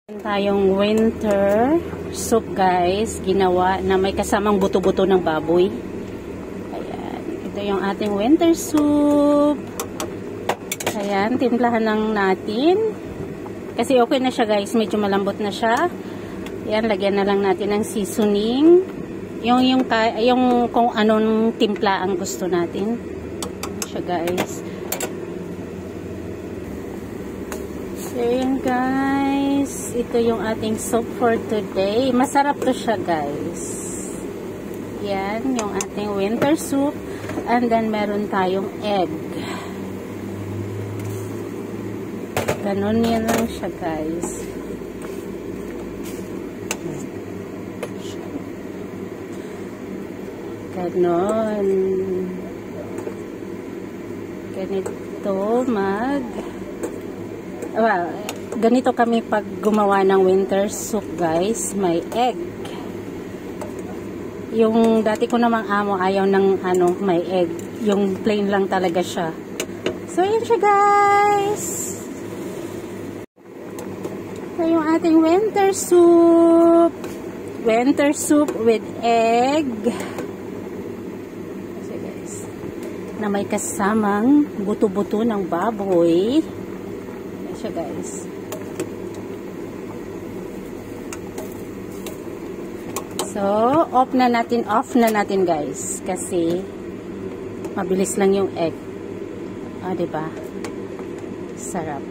Tayong winter soup guys, ginawa na may kasamang buto-buto ng baboy. Ayan, ito yung ating winter soup. Ayan, timplahan lang natin. Kasi okay na siya guys, medyo malambot na siya. Ayan, lagyan na lang natin ng seasoning. Yung kung anong timpla ang gusto natin. Siya guys. So yun guys, ito yung ating soup for today. Masarap to siya guys. Yan, yung ating winter soup. And then meron tayong egg. Ganon yan lang siya guys. Ganon. Ganito ganito kami pag gumawa ng winter soup guys, may egg. Yung dati ko namang amo ayaw ng may egg, yung plain lang talaga siya. So yun siya guys, so yung ating winter soup with egg. So guys, na may kasamang buto-buto ng baboy siya guys. So, off na natin guys kasi mabilis lang yung egg. Ah, diba? Sarap.